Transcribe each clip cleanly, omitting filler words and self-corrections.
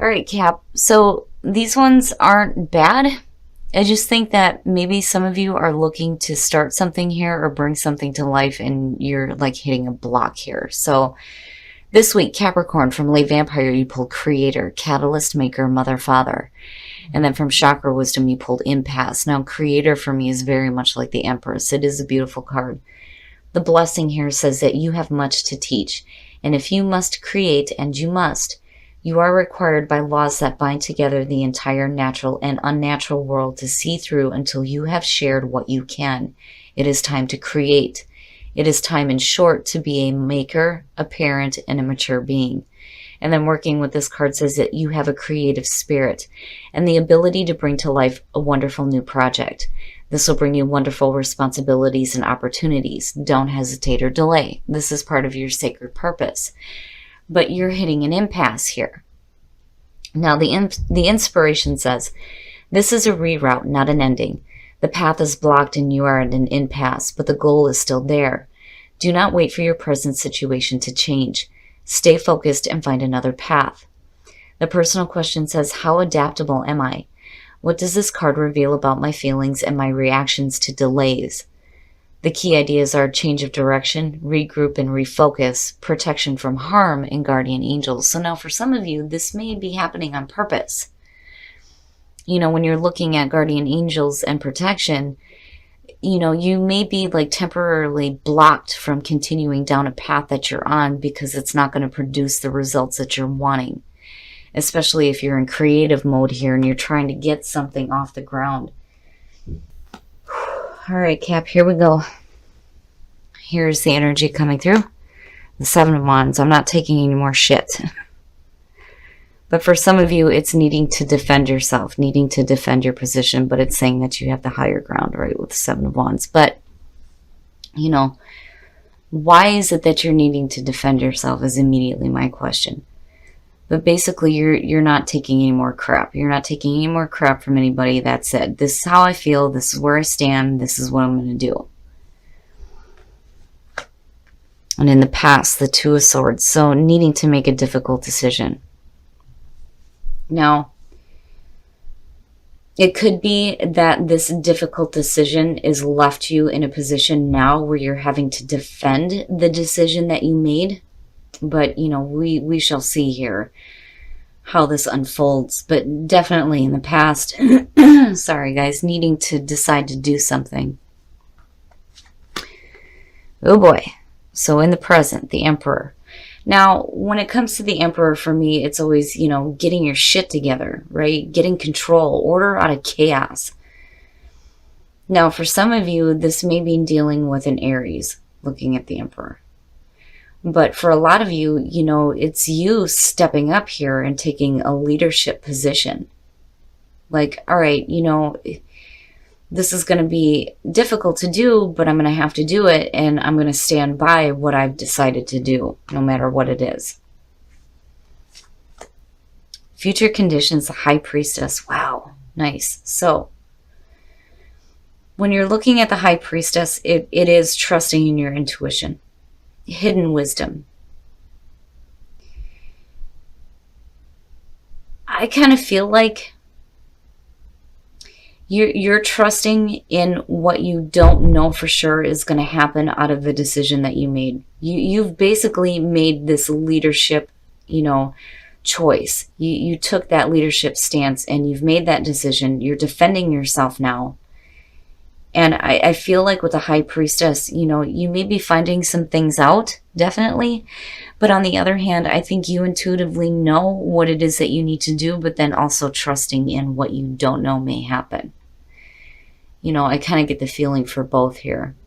All right, Cap. So these ones aren't bad. I just think that maybe some of you are looking to start something here or bring something to life and you're like hitting a block here. So this week, Capricorn, from Late Vampire, you pulled Creator, Catalyst, Maker, Mother, Father. And then from Chakra Wisdom, you pulled Impasse. Now, Creator for me is very much like the Empress. It is a beautiful card. The blessing here says that you have much to teach. And if you must create, and you must, you are required by laws that bind together the entire natural and unnatural world to see through until you have shared what you can. It is time to create. It is time, in short, to be a maker, a parent, and a mature being. And then working with this card says that you have a creative spirit and the ability to bring to life a wonderful new project. This will bring you wonderful responsibilities and opportunities. Don't hesitate or delay. This is part of your sacred purpose. But you're hitting an impasse here. Now, the inspiration says, this is a reroute, not an ending. The path is blocked and you are at an impasse, but the goal is still there. Do not wait for your present situation to change. Stay focused and find another path. The personal question says, how adaptable am I? What does this card reveal about my feelings and my reactions to delays? The key ideas are change of direction, regroup and refocus, protection from harm, and guardian angels. So now for some of you, this may be happening on purpose. You know, when you're looking at guardian angels and protection, you know, you may be like temporarily blocked from continuing down a path that you're on because it's not going to produce the results that you're wanting. Especially if you're in creative mode here and you're trying to get something off the ground. All right, Cap, here we go. Here's the energy coming through. The Seven of Wands. I'm not taking any more shit. But for some of you, it's needing to defend yourself, needing to defend your position, but it's saying that you have the higher ground, right, with the Seven of Wands. But, you know, why is it that you're needing to defend yourself is immediately my question. But basically, you're not taking any more crap. You're not taking any more crap from anybody. That's it. This is how I feel. This is where I stand. This is what I'm going to do. And in the past, the Two of Swords. So needing to make a difficult decision. Now, it could be that this difficult decision is left you in a position now where you're having to defend the decision that you made. But, you know, we shall see here how this unfolds. But definitely in the past, sorry guys, needing to decide to do something. Oh boy. So in the present, the Emperor. Now, when it comes to the Emperor, for me, it's always, you know, getting your shit together, right? Getting control, order out of chaos. Now, for some of you, this may be dealing with an Aries, looking at the Emperor. But for a lot of you, you know, it's you stepping up here and taking a leadership position. Like, all right, you know, this is going to be difficult to do, but I'm going to have to do it. And I'm going to stand by what I've decided to do, no matter what it is. Future conditions, the High Priestess. Wow, nice. So when you're looking at the High Priestess, it is trusting in your intuition. Hidden wisdom. I kind of feel like you're trusting in what you don't know for sure is going to happen out of the decision that you made. You've basically made this leadership, you know, choice. You took that leadership stance and you've made that decision. You're defending yourself now. And I feel like with the High Priestess, you know, you may be finding some things out, definitely. But on the other hand, I think you intuitively know what it is that you need to do, but then also trusting in what you don't know may happen. You know, I kind of get the feeling for both here.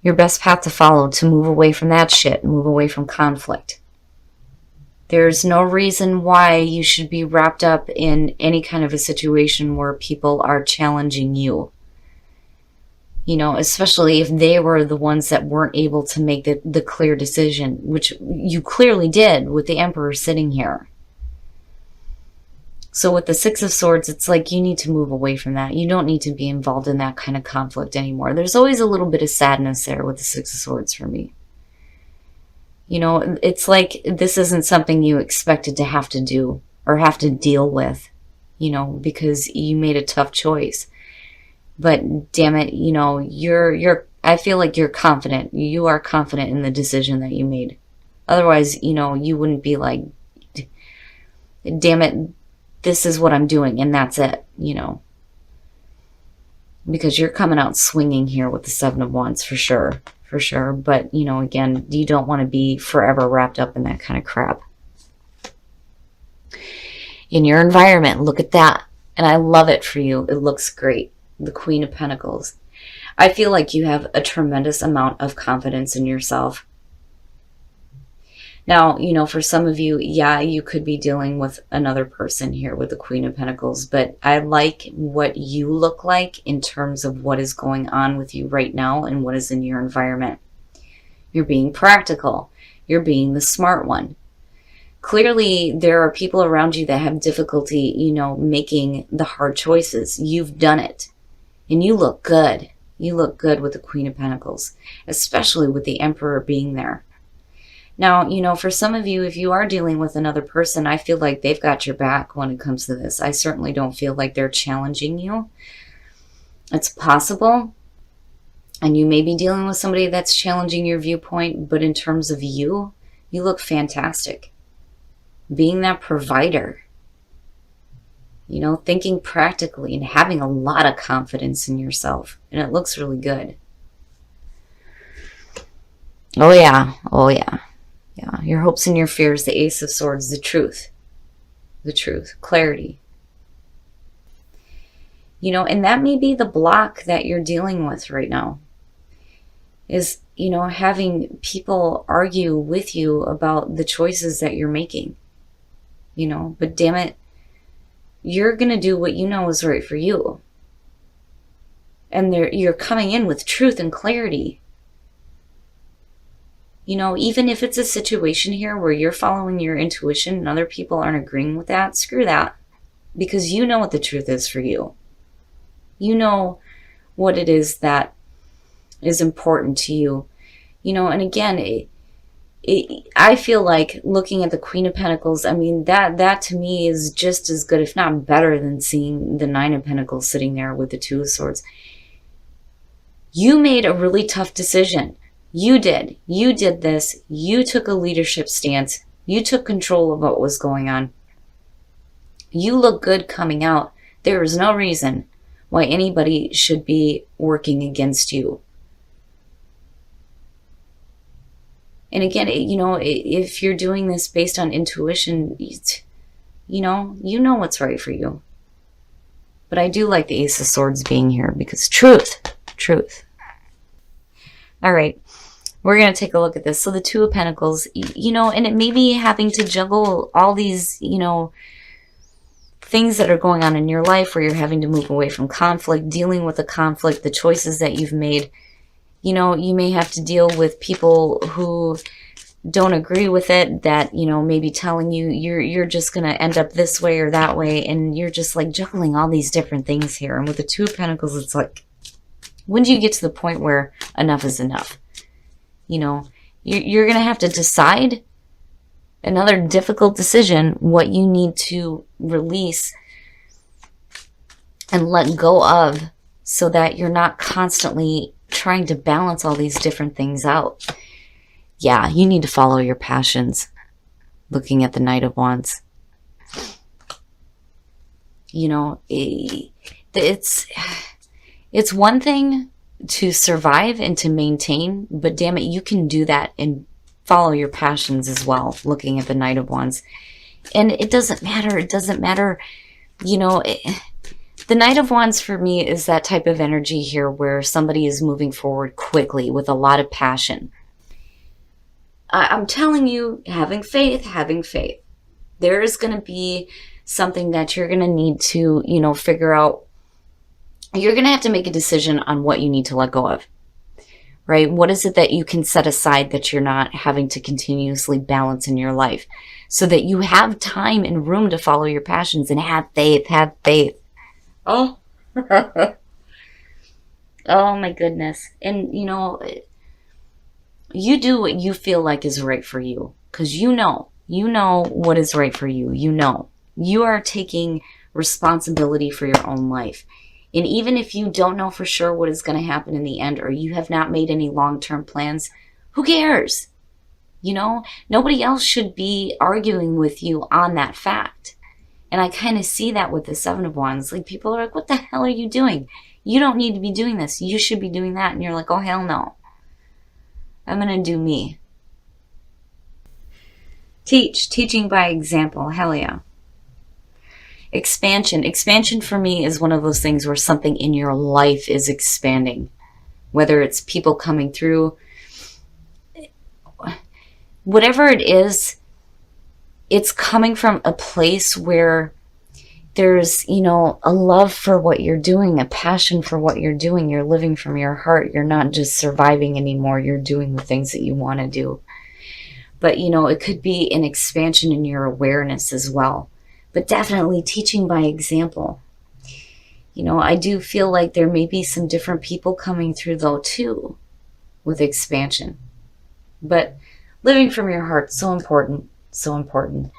Your best path to follow, to move away from that shit, move away from conflict. There's no reason why you should be wrapped up in any kind of a situation where people are challenging you. You know, especially if they were the ones that weren't able to make the clear decision, which you clearly did with the Emperor sitting here. So with the Six of Swords, it's like you need to move away from that. You don't need to be involved in that kind of conflict anymore. There's always a little bit of sadness there with the Six of Swords for me. You know, it's like this isn't something you expected to have to do or have to deal with, you know, because you made a tough choice. But damn it, you know, I feel like you're confident. You are confident in the decision that you made. Otherwise, you know, you wouldn't be like, damn it, this is what I'm doing and that's it, you know. Because you're coming out swinging here with the Seven of Wands for sure. For sure. But, you know, again, you don't want to be forever wrapped up in that kind of crap. In your environment, look at that. And I love it for you. It looks great. The Queen of Pentacles. I feel like you have a tremendous amount of confidence in yourself. Now, you know, for some of you, yeah, you could be dealing with another person here with the Queen of Pentacles, but I like what you look like in terms of what is going on with you right now and what is in your environment. You're being practical. You're being the smart one. Clearly, there are people around you that have difficulty, you know, making the hard choices. You've done it. And you look good. You look good with the Queen of Pentacles, especially with the Emperor being there. Now, you know, for some of you, if you are dealing with another person, I feel like they've got your back when it comes to this. I certainly don't feel like they're challenging you. It's possible. And you may be dealing with somebody that's challenging your viewpoint, but in terms of you, you look fantastic. Being that provider, you know, thinking practically and having a lot of confidence in yourself. And it looks really good. Oh, yeah. Oh, yeah. Yeah, your hopes and your fears, the Ace of Swords, the truth, clarity. You know, and that may be the block that you're dealing with right now is, you know, having people argue with you about the choices that you're making, you know, but damn it, you're going to do what you know is right for you. And you're coming in with truth and clarity. You know, even if it's a situation here where you're following your intuition and other people aren't agreeing with that, screw that. Because you know what the truth is for you. You know what it is that is important to you. You know, and again, I feel like looking at the Queen of Pentacles, I mean, that to me is just as good, if not better, than seeing the Nine of Pentacles sitting there with the Two of Swords. You made a really tough decision. You did. You did this. You took a leadership stance. You took control of what was going on. You look good coming out. There is no reason why anybody should be working against you. And again, you know, if you're doing this based on intuition, you know what's right for you. But I do like the Ace of Swords being here because truth. All right. We're going to take a look at this. So the Two of Pentacles, you know, and it may be having to juggle all these, you know, things that are going on in your life where you're having to move away from conflict, dealing with the conflict, the choices that you've made. You know, you may have to deal with people who don't agree with it, that, you know, maybe telling you you're just going to end up this way or that way. And you're just like juggling all these different things here. And with the Two of Pentacles, it's like, when do you get to the point where enough is enough? You know, you're going to have to decide, another difficult decision, what you need to release and let go of so that you're not constantly trying to balance all these different things out. Yeah, you need to follow your passions. Looking at the Knight of Wands. You know, it's one thing to survive and to maintain, but damn it, you can do that and follow your passions as well, looking at the Knight of Wands. And it doesn't matter, you know, the Knight of Wands for me is that type of energy here where somebody is moving forward quickly with a lot of passion. I'm telling you, having faith. There is going to be something that you're going to need to, you know, figure out. You're going to have to make a decision on what you need to let go of, right? What is it that you can set aside that you're not having to continuously balance in your life so that you have time and room to follow your passions and have faith. Oh, oh my goodness. And, you know, You do what you feel like is right for you, because you know what is right for you. You are taking responsibility for your own life. And even if you don't know for sure what is going to happen in the end, or you have not made any long-term plans, who cares? Nobody else should be arguing with you on that fact. And I kind of see that with the Seven of Wands. Like, people are like, what the hell are you doing? You don't need to be doing this. You should be doing that. And you're like, oh, hell no. I'm going to do me. Teaching by example. Hell yeah. Expansion for me is one of those things where something in your life is expanding. Whether it's people coming through, whatever it is, it's coming from a place where there's, a love for what you're doing, a passion for what you're doing. You're living from your heart. You're not just surviving anymore. You're doing the things that you want to do. But, it could be an expansion in your awareness as well. But definitely teaching by example. I do feel like there may be some different people coming through, though, too, with expansion. But living from your heart, so important, so important.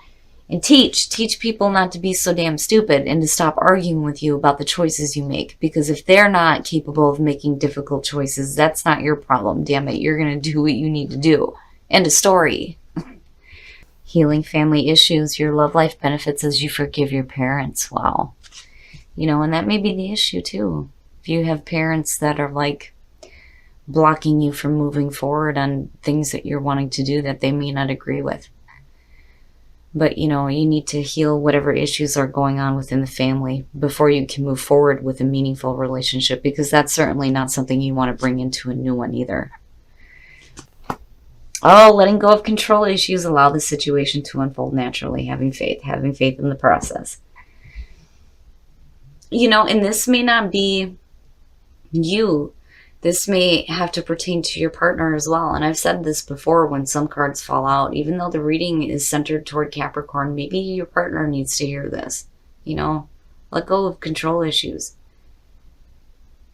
And teach people not to be so damn stupid and to stop arguing with you about the choices you make. Because if they're not capable of making difficult choices, that's not your problem, damn it. You're going to do what you need to do. End of story. Healing family issues, your love life benefits as you forgive your parents. Wow. And that may be the issue too. If you have parents that are like blocking you from moving forward on things that you're wanting to do that they may not agree with. But, you need to heal whatever issues are going on within the family before you can move forward with a meaningful relationship, because that's certainly not something you want to bring into a new one either. Oh, letting go of control issues, allow the situation to unfold naturally, having faith in the process. And this may not be you. This may have to pertain to your partner as well. And I've said this before when some cards fall out, even though the reading is centered toward Capricorn, maybe your partner needs to hear this. Let go of control issues.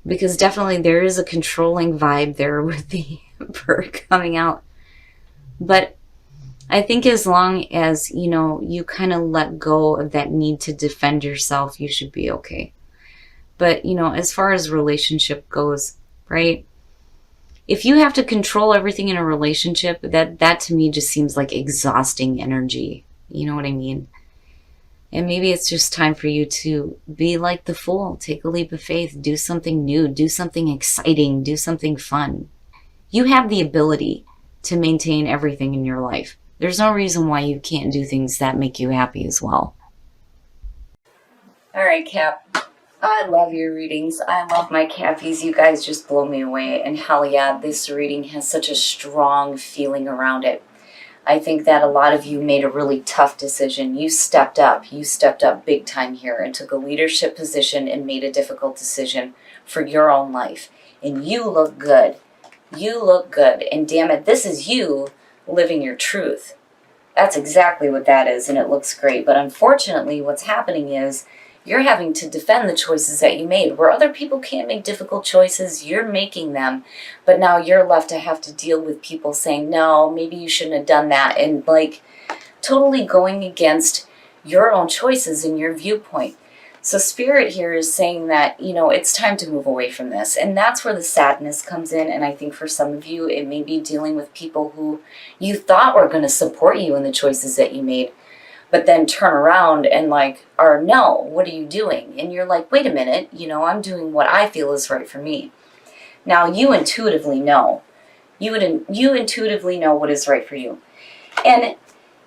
Because definitely there is a controlling vibe there with the Emperor coming out. But I think as long as, you kind of let go of that need to defend yourself, you should be okay. But, as far as relationship goes, right? If you have to control everything in a relationship, that to me just seems like exhausting energy. You know what I mean? And maybe it's just time for you to be like the Fool. Take a leap of faith. Do something new. Do something exciting. Do something fun. You have the ability to maintain everything in your life. There's no reason why you can't do things that make you happy as well. All right, Cap. I love your readings. I love my Cappies. You guys just blow me away. And hell yeah, this reading has such a strong feeling around it. I think that a lot of you made a really tough decision. You stepped up. You stepped up big time here and took a leadership position and made a difficult decision for your own life. And you look good. You look good. And damn it, this is you living your truth. That's exactly what that is, and it looks great. But unfortunately, what's happening is you're having to defend the choices that you made. Where other people can't make difficult choices, you're making them. But now you're left to have to deal with people saying, no, maybe you shouldn't have done that. And like totally going against your own choices and your viewpoint. So Spirit here is saying that, it's time to move away from this. And that's where the sadness comes in. And I think for some of you, it may be dealing with people who you thought were going to support you in the choices that you made, but then turn around and no, what are you doing? And you're like, wait a minute, I'm doing what I feel is right for me. Now you intuitively know. You intuitively know what is right for you. And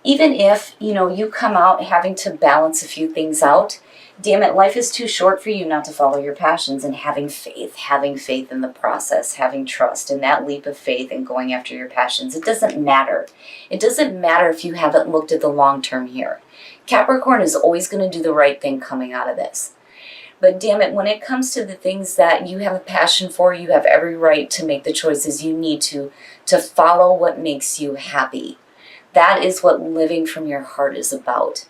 even if, you come out having to balance a few things out, damn it, life is too short for you not to follow your passions, and having faith in the process, having trust in that leap of faith and going after your passions. It doesn't matter. It doesn't matter if you haven't looked at the long term here. Capricorn is always going to do the right thing coming out of this. But damn it, when it comes to the things that you have a passion for, you have every right to make the choices you need to follow what makes you happy. That is what living from your heart is about.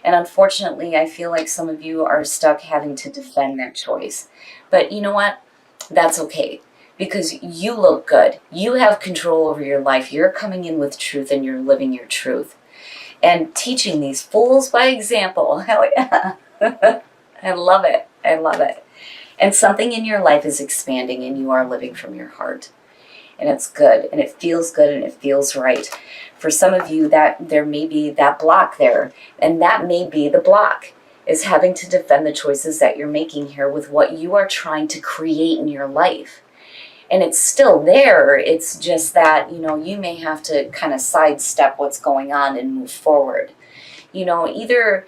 And unfortunately, I feel like some of you are stuck having to defend that choice. But you know what? That's okay. because you look good. You have control over your life. You're coming in with truth and you're living your truth. And teaching these fools by example. Hell yeah. I love it. I love it. And something in your life is expanding and you are living from your heart. And it's good and it feels good and it feels right. For some of you, that there may be that block there, and that may be the block, is having to defend the choices that you're making here with what you are trying to create in your life. And it's still there. It's just that, you may have to kind of sidestep what's going on and move forward. Either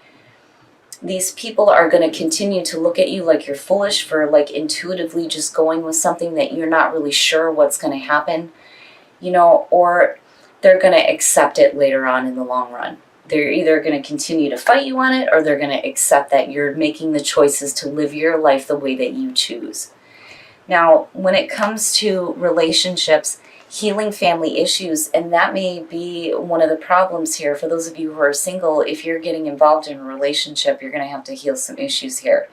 these people are going to continue to look at you like you're foolish for like intuitively just going with something that you're not really sure what's going to happen, or they're going to accept it later on in the long run. They're either going to continue to fight you on it, or they're going to accept that you're making the choices to live your life the way that you choose. Now, when it comes to relationships, healing family issues, and that may be one of the problems here. For those of you who are single, if you're getting involved in a relationship, you're going to have to heal some issues here.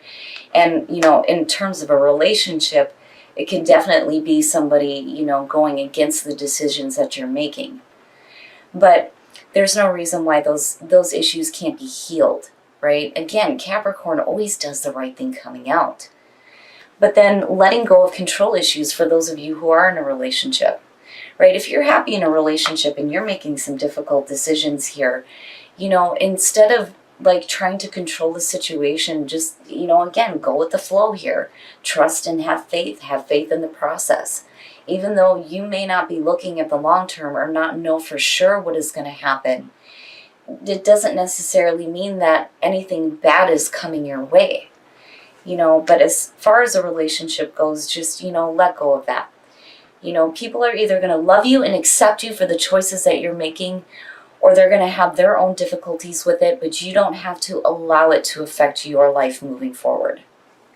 And, in terms of a relationship, it can definitely be somebody, going against the decisions that you're making. But there's no reason why those issues can't be healed, right? Again, Capricorn always does the right thing coming out. But then letting go of control issues for those of you who are in a relationship. Right? If you're happy in a relationship and you're making some difficult decisions here, instead of like trying to control the situation, just, again, go with the flow here. Trust and have faith in the process. Even though you may not be looking at the long term or not know for sure what is going to happen, it doesn't necessarily mean that anything bad is coming your way. But as far as a relationship goes, just, let go of that. People are either going to love you and accept you for the choices that you're making, or they're going to have their own difficulties with it, but you don't have to allow it to affect your life moving forward.